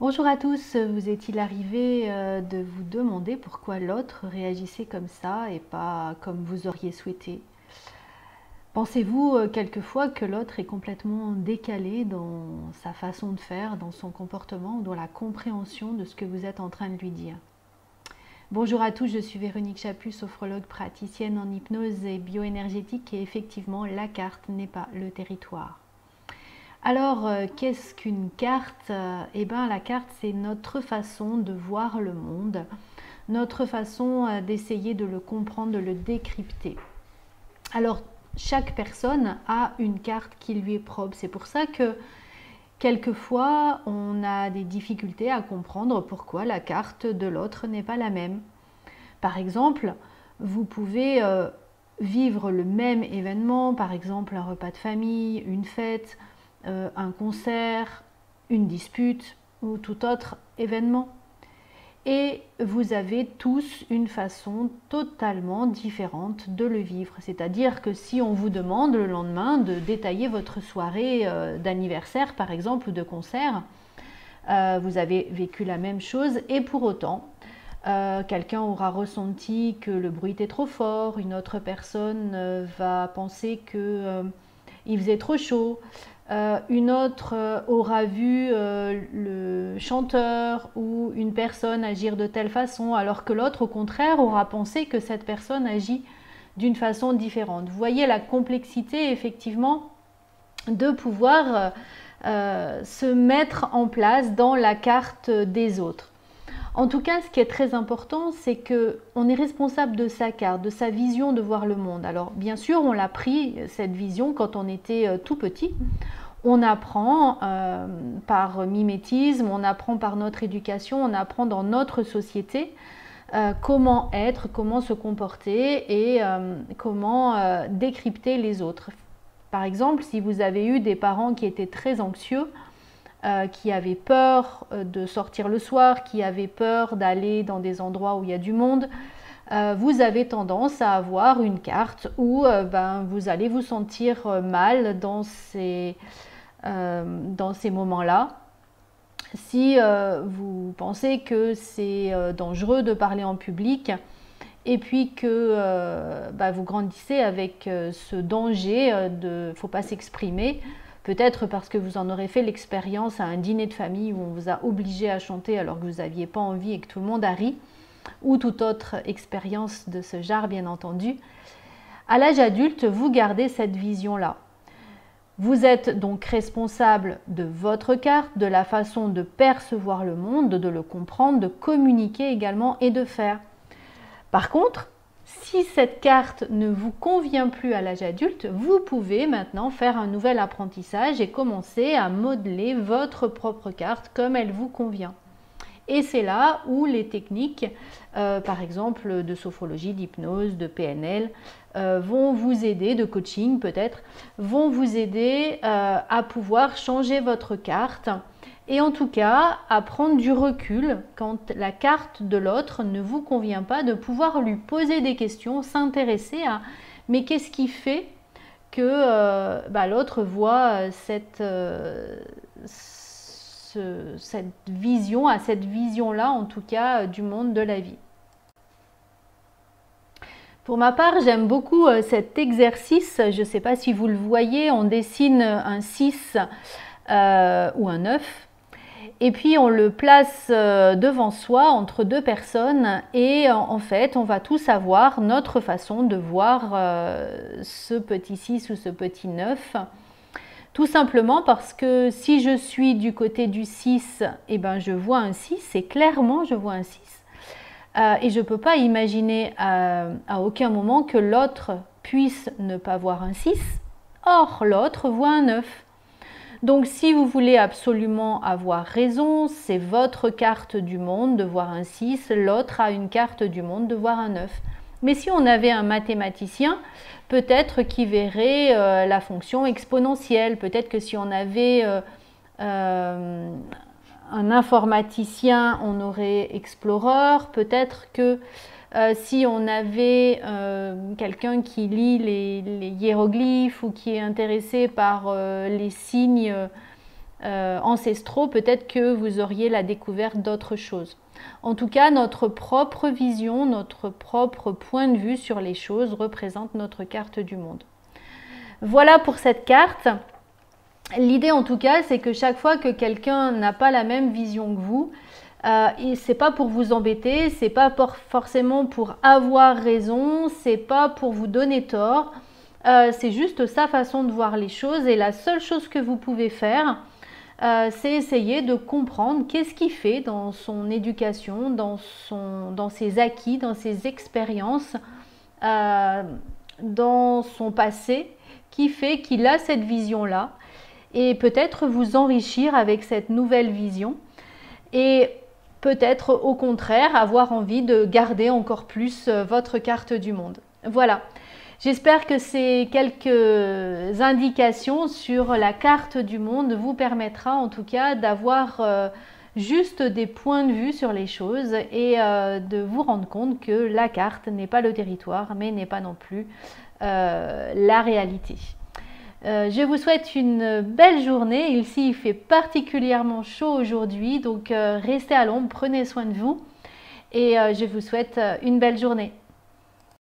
Bonjour à tous, vous est-il arrivé de vous demander pourquoi l'autre réagissait comme ça et pas comme vous auriez souhaité? Pensez-vous quelquefois que l'autre est complètement décalé dans sa façon de faire, dans son comportement ou dans la compréhension de ce que vous êtes en train de lui dire? Bonjour à tous, je suis Véronique Chaput, sophrologue praticienne en hypnose et bioénergétique et effectivement la carte n'est pas le territoire. Alors, qu'est-ce qu'une carte? Eh bien, la carte, c'est notre façon de voir le monde, notre façon d'essayer de le comprendre, de le décrypter. Alors, chaque personne a une carte qui lui est propre. C'est pour ça que quelquefois, on a des difficultés à comprendre pourquoi la carte de l'autre n'est pas la même. Par exemple, vous pouvez vivre le même événement, par exemple un repas de famille, une fête, un concert, une dispute ou tout autre événement. Et vous avez tous une façon totalement différente de le vivre. C'est-à-dire que si on vous demande le lendemain de détailler votre soirée d'anniversaire, par exemple, ou de concert, vous avez vécu la même chose et pour autant, quelqu'un aura ressenti que le bruit était trop fort, une autre personne va penser qu'il faisait trop chaud, une autre aura vu le chanteur ou une personne agir de telle façon, alors que l'autre, au contraire, aura pensé que cette personne agit d'une façon différente. Vous voyez la complexité, effectivement, de pouvoir se mettre en place dans la carte des autres. En tout cas, ce qui est très important, c'est qu'on est responsable de sa carte, de sa vision de voir le monde. Alors, bien sûr, on l'a pris, cette vision, quand on était tout petit. On apprend par mimétisme, on apprend par notre éducation, on apprend dans notre société comment être, comment se comporter et comment décrypter les autres. Par exemple, si vous avez eu des parents qui étaient très anxieux, qui avaient peur de sortir le soir, qui avaient peur d'aller dans des endroits où il y a du monde, vous avez tendance à avoir une carte où vous allez vous sentir mal dans ces moments-là. Si vous pensez que c'est dangereux de parler en public et puis que vous grandissez avec ce danger de ne faut pas s'exprimer, peut-être parce que vous en aurez fait l'expérience à un dîner de famille où on vous a obligé à chanter alors que vous n'aviez pas envie et que tout le monde a ri, ou toute autre expérience de ce genre bien entendu. À l'âge adulte, vous gardez cette vision-là. Vous êtes donc responsable de votre carte, de la façon de percevoir le monde, de le comprendre, de communiquer également et de faire. Par contre, si cette carte ne vous convient plus à l'âge adulte, vous pouvez maintenant faire un nouvel apprentissage et commencer à modeler votre propre carte comme elle vous convient. Et c'est là où les techniques, par exemple de sophrologie, d'hypnose, de PNL, vont vous aider, de coaching peut-être, vont vous aider à pouvoir changer votre carte et en tout cas à prendre du recul quand la carte de l'autre ne vous convient pas, de pouvoir lui poser des questions, s'intéresser à mais qu'est-ce qui fait que l'autre voit cette vision, à cette vision-là en tout cas du monde de la vie. Pour ma part, j'aime beaucoup cet exercice, je ne sais pas si vous le voyez, on dessine un 6 ou un 9 et puis on le place devant soi entre deux personnes et en fait on va tous avoir notre façon de voir ce petit 6 ou ce petit 9. Tout simplement parce que si je suis du côté du 6, eh ben je vois un 6 et clairement je vois un 6. Et je ne peux pas imaginer à aucun moment que l'autre puisse ne pas voir un 6. Or, l'autre voit un 9. Donc si vous voulez absolument avoir raison, c'est votre carte du monde de voir un 6, l'autre a une carte du monde de voir un 9. Mais si on avait un mathématicien, peut-être qu'il verrait la fonction exponentielle. Peut-être que si on avait un informaticien, on aurait Explorer. Peut-être que si on avait quelqu'un qui lit les hiéroglyphes ou qui est intéressé par les signes ancestraux, peut-être que vous auriez la découverte d'autres choses. En tout cas, notre propre vision, notre propre point de vue sur les choses représente notre carte du monde. Voilà pour cette carte. L'idée en tout cas, c'est que chaque fois que quelqu'un n'a pas la même vision que vous, c'est pas pour vous embêter, c'est pas forcément pour avoir raison, c'est pas pour vous donner tort, c'est juste sa façon de voir les choses et la seule chose que vous pouvez faire, c'est essayer de comprendre qu'est-ce qu'il fait dans son éducation, dans ses acquis, dans ses expériences, dans son passé, qui fait qu'il a cette vision-là et peut-être vous enrichir avec cette nouvelle vision et peut-être au contraire avoir envie de garder encore plus votre carte du monde. Voilà. J'espère que ces quelques indications sur la carte du monde vous permettra en tout cas d'avoir juste des points de vue sur les choses et de vous rendre compte que la carte n'est pas le territoire mais n'est pas non plus la réalité. Je vous souhaite une belle journée. Ici, il fait particulièrement chaud aujourd'hui, donc restez à l'ombre, prenez soin de vous et je vous souhaite une belle journée.